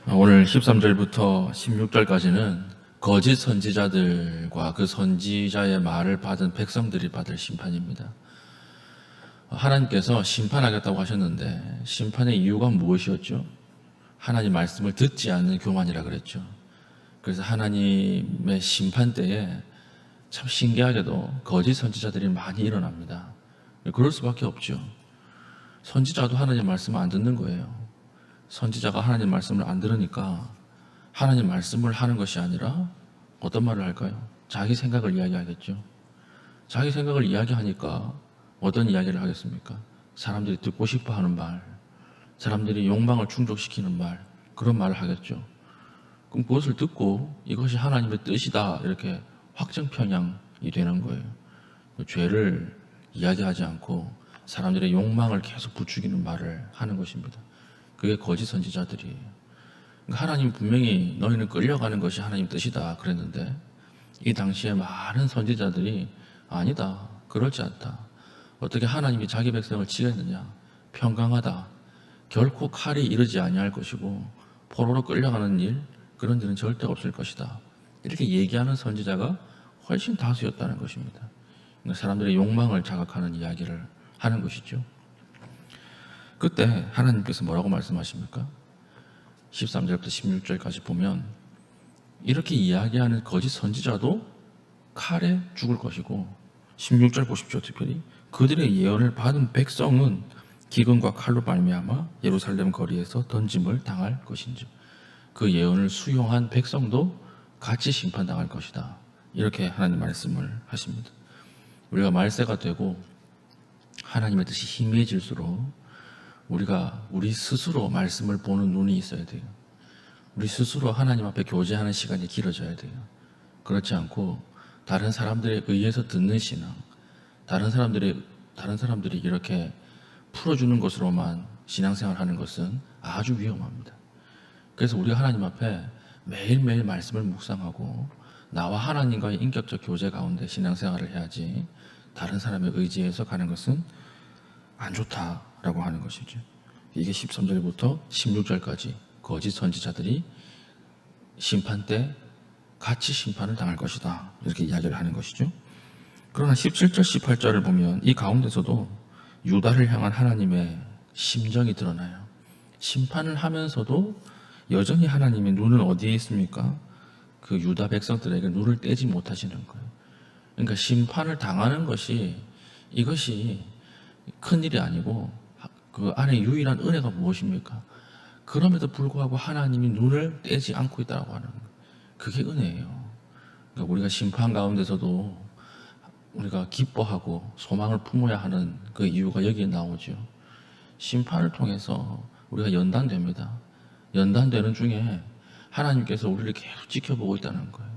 오늘 13절부터 16절까지는 거짓 선지자들과 그 선지자의 말을 받은 백성들이 받을 심판입니다. 하나님께서 심판하겠다고 하셨는데 심판의 이유가 무엇이었죠? 하나님 말씀을 듣지 않는 교만이라 그랬죠. 그래서 하나님의 심판 때에 참 신기하게도 거짓 선지자들이 많이 일어납니다. 그럴 수밖에 없죠. 선지자도 하나님 말씀을 안 듣는 거예요. 선지자가 하나님 말씀을 안 들으니까 하나님 말씀을 하는 것이 아니라 어떤 말을 할까요? 자기 생각을 이야기하겠죠. 자기 생각을 이야기하니까 어떤 이야기를 하겠습니까? 사람들이 듣고 싶어 하는 말, 사람들이 욕망을 충족시키는 말, 그런 말을 하겠죠. 그럼 그것을 듣고 이것이 하나님의 뜻이다 이렇게 확정 편향이 되는 거예요. 죄를 이야기하지 않고 사람들의 욕망을 계속 부추기는 말을 하는 것입니다. 그게 거짓 선지자들이에요. 하나님 분명히 너희는 끌려가는 것이 하나님 뜻이다 그랬는데 이 당시에 많은 선지자들이 아니다, 그렇지 않다. 어떻게 하나님이 자기 백성을 치겠느냐? 평강하다. 결코 칼이 이르지 아니할 것이고 포로로 끌려가는 일, 그런 일은 절대 없을 것이다. 이렇게 얘기하는 선지자가 훨씬 다수였다는 것입니다. 그러니까 사람들의 욕망을 자극하는 이야기를 하는 것이죠. 그때 하나님께서 뭐라고 말씀하십니까? 13절부터 16절까지 보면 이렇게 이야기하는 거짓 선지자도 칼에 죽을 것이고 16절 보십시오. 특별히 그들의 예언을 받은 백성은 기근과 칼로 말미암아 예루살렘 거리에서 던짐을 당할 것인지 그 예언을 수용한 백성도 같이 심판당할 것이다. 이렇게 하나님 말씀을 하십니다. 우리가 말세가 되고 하나님의 뜻이 희미해질수록 우리가 우리 스스로 말씀을 보는 눈이 있어야 돼요. 우리 스스로 하나님 앞에 교제하는 시간이 길어져야 돼요. 그렇지 않고 다른 사람들에 의해서 듣는 신앙, 다른 사람들이 이렇게 풀어주는 것으로만 신앙생활 하는 것은 아주 위험합니다. 그래서 우리가 하나님 앞에 매일매일 말씀을 묵상하고 나와 하나님과의 인격적 교제 가운데 신앙생활을 해야지 다른 사람의 의지에서 가는 것은 안 좋다라고 하는 것이죠. 이게 13절부터 16절까지 거짓 선지자들이 심판 때 같이 심판을 당할 것이다 이렇게 이야기를 하는 것이죠. 그러나 17절 18절을 보면 이 가운데서도 유다를 향한 하나님의 심정이 드러나요. 심판을 하면서도 여전히 하나님의 눈은 어디에 있습니까? 그 유다 백성들에게 눈을 떼지 못하시는 거예요. 그러니까 심판을 당하는 것이 이것이 큰일이 아니고 그 안에 유일한 은혜가 무엇입니까? 그럼에도 불구하고 하나님이 눈을 떼지 않고 있다고 하는 거예요. 그게 은혜예요. 그러니까 우리가 심판 가운데서도 우리가 기뻐하고 소망을 품어야 하는 그 이유가 여기에 나오죠. 심판을 통해서 우리가 연단됩니다. 연단되는 중에 하나님께서 우리를 계속 지켜보고 있다는 거예요.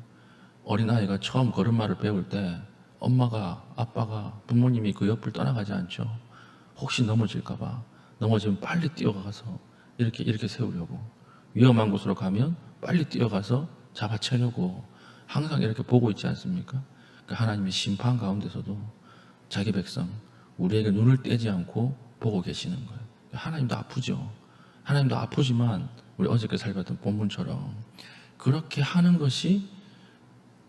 어린아이가 처음 걸음마를 배울 때 엄마가, 아빠가, 부모님이 그 옆을 떠나가지 않죠. 혹시 넘어질까봐 넘어지면 빨리 뛰어가서 이렇게 세우려고, 위험한 곳으로 가면 빨리 뛰어가서 잡아채려고 항상 이렇게 보고 있지 않습니까? 그러니까 하나님의 심판 가운데서도 자기 백성, 우리에게 눈을 떼지 않고 보고 계시는 거예요. 하나님도 아프죠. 하나님도 아프지만 우리 어저께 살폈던 본문처럼 그렇게 하는 것이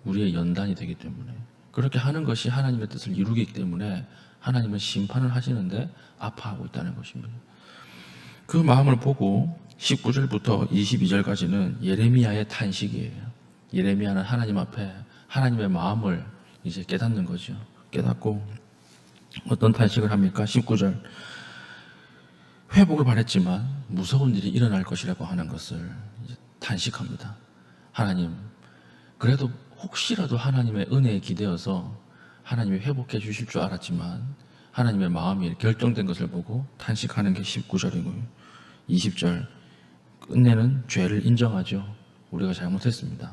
우리의 연단이 되기 때문에, 그렇게 하는 것이 하나님의 뜻을 이루기 때문에 하나님은 심판을 하시는데 아파하고 있다는 것입니다. 그 마음을 보고 19절부터 22절까지는 예레미야의 탄식이에요. 예레미야는 하나님 앞에 하나님의 마음을 이제 깨닫는 거죠. 깨닫고 어떤 탄식을 합니까? 19절, 회복을 바랬지만 무서운 일이 일어날 것이라고 하는 것을 이제 탄식합니다. 하나님, 그래도 혹시라도 하나님의 은혜에 기대어서 하나님이 회복해 주실 줄 알았지만 하나님의 마음이 결정된 것을 보고 탄식하는 게 19절이고요. 20절, 끝내는 죄를 인정하죠. 우리가 잘못했습니다.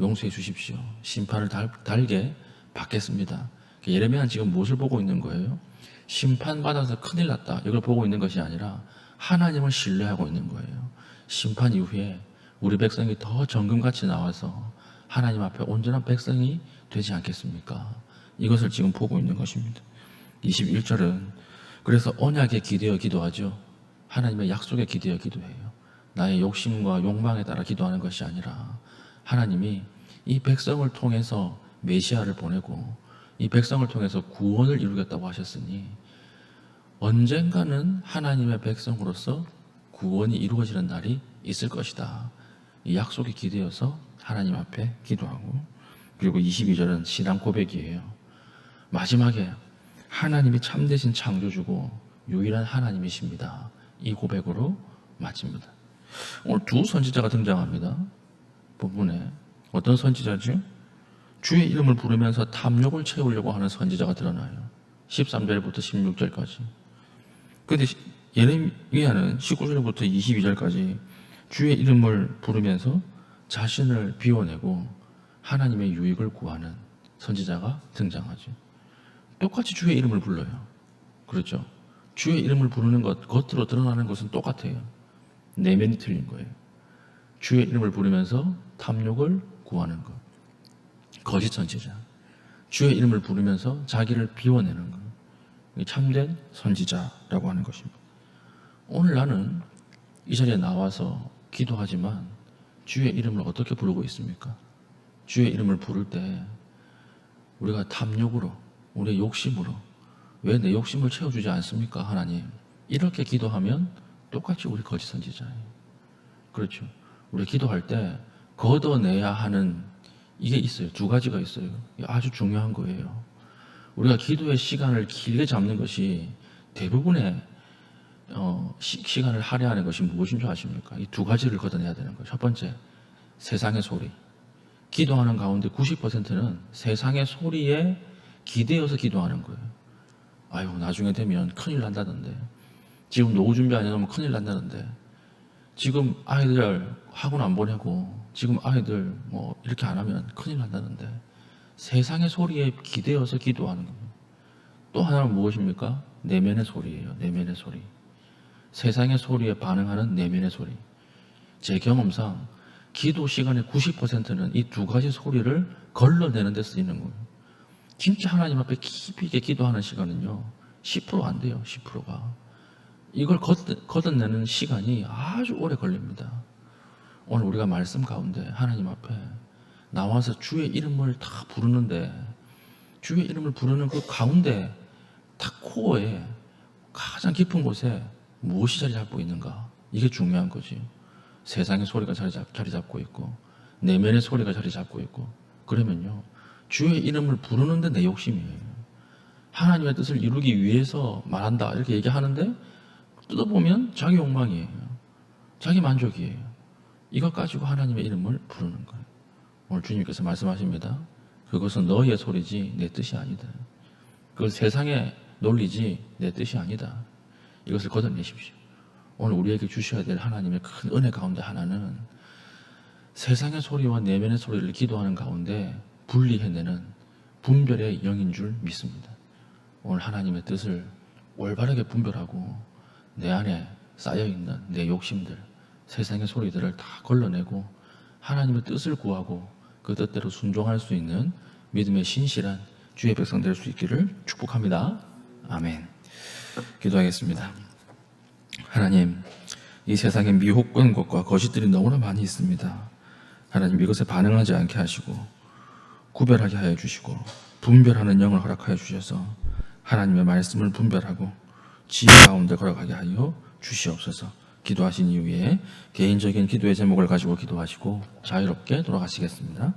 용서해 주십시오. 심판을 달게 받겠습니다. 예레미야는 지금 무엇을 보고 있는 거예요? 심판받아서 큰일 났다, 이걸 보고 있는 것이 아니라 하나님을 신뢰하고 있는 거예요. 심판 이후에 우리 백성이 더 정금같이 나와서 하나님 앞에 온전한 백성이 되지 않겠습니까? 이것을 지금 보고 있는 것입니다. 21절은 그래서 언약에 기대어 기도하죠. 하나님의 약속에 기대어 기도해요. 나의 욕심과 욕망에 따라 기도하는 것이 아니라 하나님이 이 백성을 통해서 메시아를 보내고 이 백성을 통해서 구원을 이루겠다고 하셨으니 언젠가는 하나님의 백성으로서 구원이 이루어지는 날이 있을 것이다. 이 약속이 기대어서 하나님 앞에 기도하고, 그리고 22절은 신앙 고백이에요. 마지막에 하나님이 참되신 창조주고 유일한 하나님이십니다. 이 고백으로 마칩니다. 오늘 두 선지자가 등장합니다. 부분에 어떤 선지자죠? 주의 이름을 부르면서 탐욕을 채우려고 하는 선지자가 드러나요. 13절부터 16절까지. 근데 예레미야는 19절부터 22절까지 주의 이름을 부르면서 자신을 비워내고 하나님의 유익을 구하는 선지자가 등장하죠. 똑같이 주의 이름을 불러요. 그렇죠? 주의 이름을 부르는 것, 겉으로 드러나는 것은 똑같아요. 내면이 틀린 거예요. 주의 이름을 부르면서 탐욕을 구하는 것. 거짓 선지자. 주의 이름을 부르면서 자기를 비워내는 것. 참된 선지자라고 하는 것입니다. 오늘 나는 이 자리에 나와서 기도하지만 주의 이름을 어떻게 부르고 있습니까? 주의 이름을 부를 때 우리가 탐욕으로, 우리의 욕심으로, 왜 내 욕심을 채워주지 않습니까, 하나님? 이렇게 기도하면 똑같이 우리 거짓 선지자예요. 그렇죠? 우리 기도할 때 걷어내야 하는 이게 있어요. 두 가지가 있어요. 아주 중요한 거예요. 우리가 기도의 시간을 길게 잡는 것이 대부분의 시간을 할애하는 것이 무엇인 줄 아십니까? 이 두 가지를 걷어내야 되는 거예요. 첫 번째, 세상의 소리. 기도하는 가운데 90%는 세상의 소리에 기대어서 기도하는 거예요. 아유, 나중에 되면 큰일 난다던데. 지금 노후 준비 안 해놓으면 큰일 난다던데. 지금 아이들 학원 안 보내고, 지금 아이들 뭐 이렇게 안 하면 큰일 난다던데. 세상의 소리에 기대어서 기도하는 겁니다. 또 하나는 무엇입니까? 내면의 소리예요. 내면의 소리. 세상의 소리에 반응하는 내면의 소리. 제 경험상 기도 시간의 90%는 이 두 가지 소리를 걸러내는 데 쓰이는 거예요. 진짜 하나님 앞에 깊이 있게 기도하는 시간은요, 10% 안 돼요. 10%가. 이걸 걷어내는 시간이 아주 오래 걸립니다. 오늘 우리가 말씀 가운데 하나님 앞에 나와서 주의 이름을 다 부르는데, 주의 이름을 부르는 그 가운데 딱 코어에 가장 깊은 곳에 무엇이 자리 잡고 있는가? 이게 중요한 거지. 세상의 소리가 자리 잡고 있고 내면의 소리가 자리 잡고 있고, 그러면요, 주의 이름을 부르는데 내 욕심이에요. 하나님의 뜻을 이루기 위해서 말한다 이렇게 얘기하는데 뜯어보면 자기 욕망이에요. 자기 만족이에요. 이것 가지고 하나님의 이름을 부르는 거예요. 오늘 주님께서 말씀하십니다. 그것은 너희의 소리지 내 뜻이 아니다. 그것 세상의 논리지 내 뜻이 아니다. 이것을 걷어내십시오. 오늘 우리에게 주셔야 될 하나님의 큰 은혜 가운데 하나는 세상의 소리와 내면의 소리를 기도하는 가운데 분리해내는 분별의 영인 줄 믿습니다. 오늘 하나님의 뜻을 올바르게 분별하고 내 안에 쌓여있는 내 욕심들, 세상의 소리들을 다 걸러내고 하나님의 뜻을 구하고 그 뜻대로 순종할 수 있는 믿음의 신실한 주의 백성 될 수 있기를 축복합니다. 아멘. 기도하겠습니다. 하나님, 이 세상에 미혹된 것과 거짓들이 너무나 많이 있습니다. 하나님, 이것에 반응하지 않게 하시고 구별하게 하여 주시고 분별하는 영을 허락하여 주셔서 하나님의 말씀을 분별하고 지혜 가운데 걸어가게 하여 주시옵소서. 기도하신 이후에 개인적인 기도의 제목을 가지고 기도하시고 자유롭게 돌아가시겠습니다.